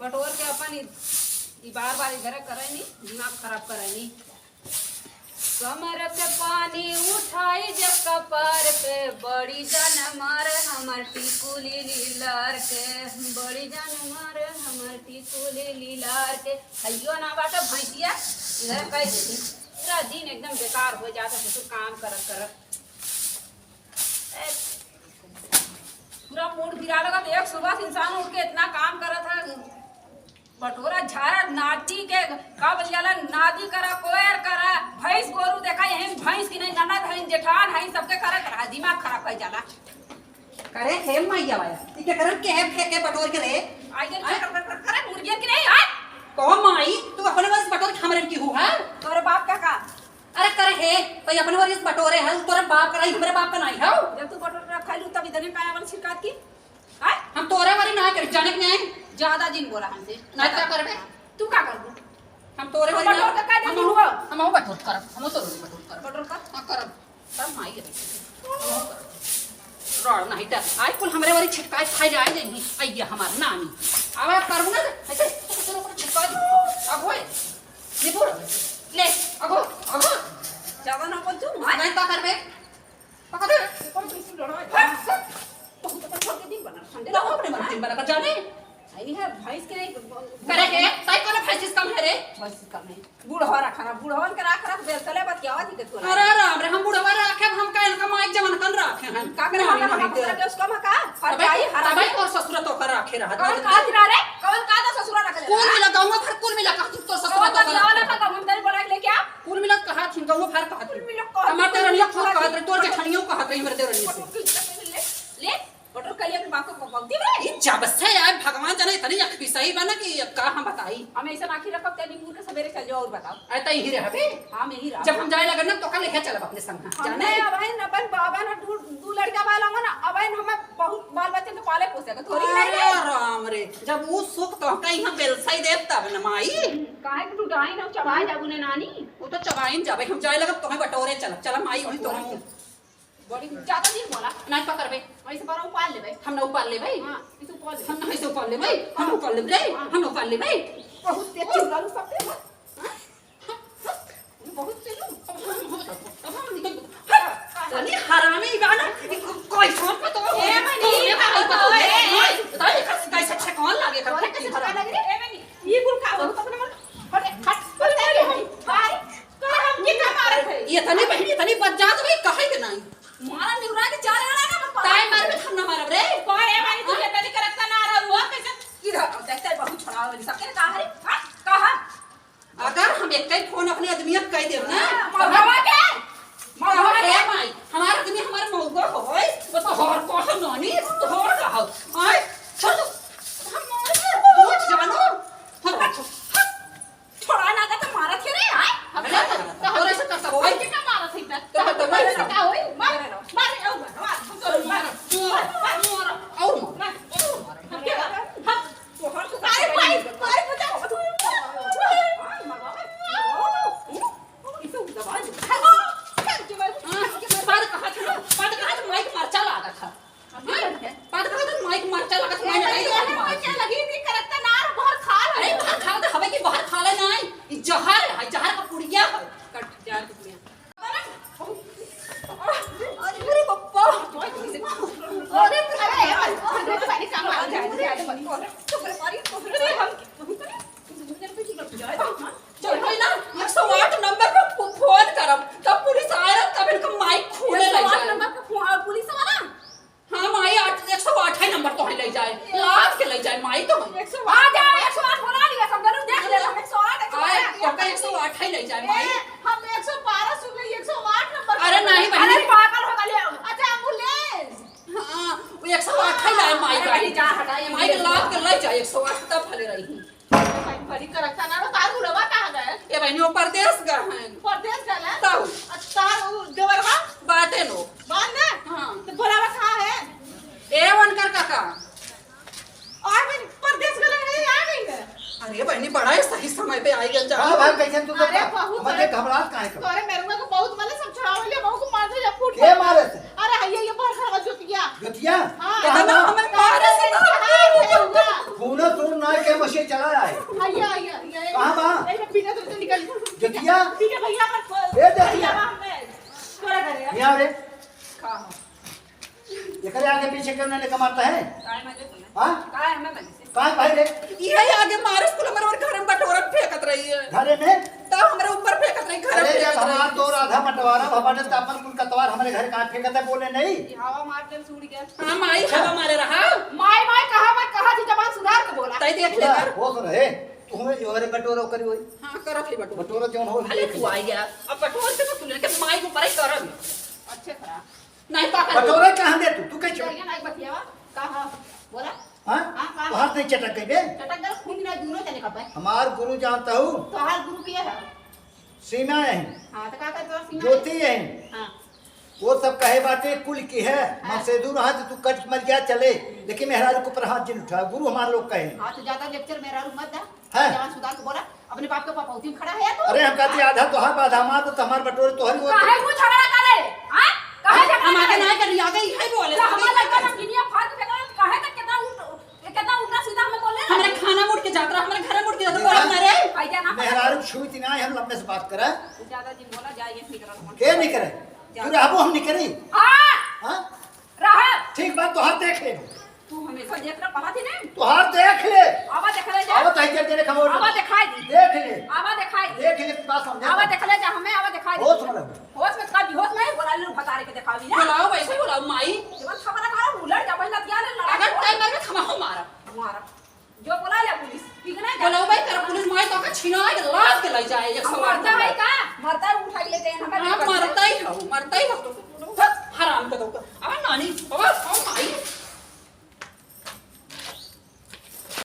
बटोर के अपन बार बार इधर करे नहीं, दिमाग खराब करे नहीं। कमर के पानी उठाई जब कपार पे, बड़ी जान मारे हमर टिकुली लीलार के, बड़ी जान मारे हमर टिकुली लीलार के। हइयो ना बाटा भैंसिया इधर कह देती, पूरा दिन एकदम बेकार हो जाता है। तो काम करत करत पूरा मूड गिरा लगा। तो एक सुबह इंसान उठ के इतना काम करत है, बटोरा झाड़ा नाटी के का बलियाला नादी करा, कोयर करा, भैंस गोरू देखा यही भैंस की नहीं, ननद है, जेठान है, सबके करे करा, दिमाग खराब कर जाला। करे हे मैया वाया ठीक है करन के है फेंके बटोर के रे आई के करे मुर्गिया की नहीं है को माई तू अपने वाले बटोर हमरे की हु है तोरे बाप का अरे करे हे भाई अपने वाले बटोरे है तोरे बाप का हमरे बाप का नहीं है। जब तू बटोर रखा लू तब इतने काया वाली शिकायत की है। हम तोरे वाली ना कर जाने के नहीं ज्यादा दिन बोला हमसे ना क्या करबे तू का कर दू हम तोरे वाली बटोर का का दिन हुआ हम बटोर करब हम तोरे बटोर करब बटोर का हां करब सब माई के रोड नहीं ता आई कुल हमरे वाली छिटकाई खाई जाए नहीं आइया हमार नानी आवे करबू ना ऐसे तोरे ऊपर छिटकाई अब होए निपुर ले अगो अगो ज्यादा ना बोल तू नहीं का करबे पकड़ दे कौन किसी लड़ा बहुत अपन छोड़ के दिन बना संडे लो अपने मन दिन बना कर जाने आई है भैंस के नहीं करे के ताई कोने फैसिस कम है रे भैंस कम नहीं बूढ़ा रखा बूढ़वन के राख रख बेल तले बात क्या होती के तोरा अरे राम रे हम बुढ़वा रखे हम का इनका माइक जवन कन रखे हैं का करे हम के उसको में का फरजाई हरा भाई और ससुर तो कर रखे रहा कौन का दिना रे कौन का तो ससुरा रख ले कुल मिला गांव में फिर कुल मिला का तो ससुर तो कर वाला का हम तेरे बोला ले क्या कुल मिला कहा थी गांव में फिर कहा कुल मिला कहा हमारे तेरनिया फूल कहा रे तोर जेठनियों कहा रे मेरे तेरनिया से ले बटर कली अपने बाप को पकती रे इन जब से यार भगवान जाने तनी अख भी सही बना कि का हम बताई हम ऐसा आखिर रखब ते नींबू के सवेरे चल जाओ और बताओ ऐता ही रहबे हां मैं ही रहा जब हम जाए लगे ना तो कल लेके चलब अपने संग जाने अब है अपन बाबा ना दू लड़का वाला ना अब है हम बहुत बाल बच्चे तो पाले पोसेगा थोड़ी नहीं रे राम रे जब वो सुख तो कहीं हम बेलसाई देव तब न माई काहे कि तू डाई ना चबाए जाबू ने नानी वो तो चबाइन जाबे हम जाए लगे तो हम बटोरे चल माई वही तो हम बड़ी ज्यादा दिन बोला नहीं पकड़बे ऐसे बार उपाल लेबे हम न उपाल लेबे हां इसे उपाल ले हम नहीं से उपाल लेबे हम उपाल लेबे हम उपाल लेबे बहुत तेज चिल्लालू सब पे बहुत चलू अब हम निकल तनी हरामी गाना कोई फोन पे तो ए मनी ताई कैसे छकन लागे कर कैसे पता लग रे ए मनी ये गुल का हो तो अपने हट हट बोल दे भाई कर हम की का मारे थे ये तनी बहनी तनी बच जात भाई कहे के नहीं मारा निउरा के चार आना ना मत ताई मार में हम ना मारब रे कोई ए मनी तू ये तनी करता ना रहा हुआ कैसे इधर देखते बहुत छोड़ा वाली सबके कहा रे कहा अगर हम एक कई फोन अपने आदमी कह देब ना मरवा के मरवा के माई हमारा आदमी हमारे मौगा होय वो तो हर को हम नानी तो हर का हो आय चल हम मार जानो छोड़ा ना तो मारा थे रे आय तो और ऐसा करता होय कितना मारा थे इतना तो मार का होय मार मार हम तो मार और मार हम तो हर को अरे भाई भाई बचाओ तू इसे दबा बाद कहा था माइक मरचा लगा था बाद कहा था माइक मरचा लगा था मैंने नहीं क्या लगी नहीं करता ना बहुत खा अरे बाहर खा तो हवे की बाहर खा ले नहीं ई जहर है जहर का पुड़िया है कट जहर का पुड़िया अरे मेरे पप्पा अरे अरे पानी काम आ जाए तो कर पारी तो फिर हम चल भाई ना 108 नंबर पे फोन करब तब पुलिस आए तब इनका माइक खोले ले जाए नंबर पे पुलिस वाला हां माई 108 ही नंबर तो ले जाए लाद के ले जाए माई तो 108 आ जा 108 बुला लिया सब जरूर देख ले 108 आए तो 108 ही ले जाए माई हम 112 सुन 108 नंबर अरे नहीं बहन अरे पागल हो गए अच्छा एम्बुलेंस हां वो 108 ही लाए माई गाड़ी जा हटाइए माई लाद के ले जाए 108 तब भले रही बड़ी करता ना तार उड़वा कहां गए ये बहनी वो परदेश गए हैं परदेश गए ताऊ तार देवरवा बातें लो बांध दे हां तो बोलावा कहां है ए वनकर काका और मैं परदेश गए नहीं आ गई है अरे बहनी बड़ा ही सही समय पे आई गल जा हां भाई कैसे तू अरे बहुत मत घबराहट काहे कर तोरे मेरुआ को बहुत मतलब सब छुड़ाव लिया बहु को मार दे जब फूट के मारे थे अरे हइया ये पर खा जुतिया गतिया हां कहना हमें मारे से तूने तू ना के मशीन चलाया है आइया आइया आइया कहाँ बा? ए पीने तो निकल जतिया ठीक है भैया पर ए जतिया थोड़ा करे यहाँ रे का हो ये करे आगे पीछे क्यों नहीं कमाता है काय मजे बोले हाँ काय हमें मजे से कहाँ भाई रे ये आगे मारस कुल हमरे घर में बटोरा फेंकत रही है घरे में तब हमरे ऊपर फेंकत रही घर अरे में जब हमार तो आधा मटवारा भवाने तापन कुल कतवार हमारे घर कहाँ फेंकता बोले नहीं ये हवा मार दे सूड़ गया हां माई हवा मारे रहा माय माय कहा थी जबान सुधार के बोला तई देख ले कर वो सुन रे तू हमें जो हरे बटोरा करी होई हां करो फिर बटोरा बटोरा क्यों हो भले तू आई गया अब बटोर से तो लेके माई को परे करब अच्छे खरा नहीं पा कर बटोरा कहाँ दे तू कैसे चलिए ना एक बतियावा कहा बोला हाँ हाँ। तो हाथ नहीं चटक गई बे चटक कर खून ना दूनो चले कब हमार गुरु जानता हूँ तो हाल गुरु किया है सीमा है हां तो का कर सीमा ज्योति है हां वो सब कहे बातें कुल की है मां से दूर हाथ तू कट मर गया चले लेकिन मेहराज को पर हाथ जिन उठा गुरु हमारे लोग कहे हां तो ज्यादा लेक्चर मेरा मत दा हाँ। जवान सुधार के बोला अपने बाप के पापौती में खड़ा है तू अरे हम कहते आधा तो हर बाधा हमार तो हमार बटोरे तो हर काहे वो को झगड़ा करे हां काहे झगड़ा हमारे करे? ना कर आ गई है बोले हमारा लड़का ना गिनिया फाड़ के काहे तक कितना उल्टा सीधा में बोले हमरे खाना मुड़ के जात रहा हमरे घर मुड़ के जात बोला ना रे आइया ना मेहराज छुई ना हम लंबे से बात करे ज्यादा जी बोला जाइए निकल के नहीं करे तू रहबो हम नहीं करी हां हाँ रहा ठीक बात तो हाथ देख ले तू हमेशा देख रहा कहा थी ना तो हाथ देख ले आवा देख ले जा आवा तो ही तेरे खबर आवा दिखाई दी देख ले आवा दिखाई दी देख ले बात समझा आवा देख ले जा हमें आवा दिखाई दी होश में रहो। होश में कभी होश में बोला लो भतारे के दिखावी ना बुलाओ वैसे बुलाओ माई जब खबर करा उलट जा पहला दिया ले लड़ा अगर टाइम मार के खमा मारा मारा जो बोला ले पुलिस ठीक ना बुलाओ भाई तेरा पुलिस माई तो का छीना के लाश के ले जाए एक सवार मरता है का मरता है उठा के ले जाए हमें हां मरता ही हो तो हराम का दो अब नानी अब माई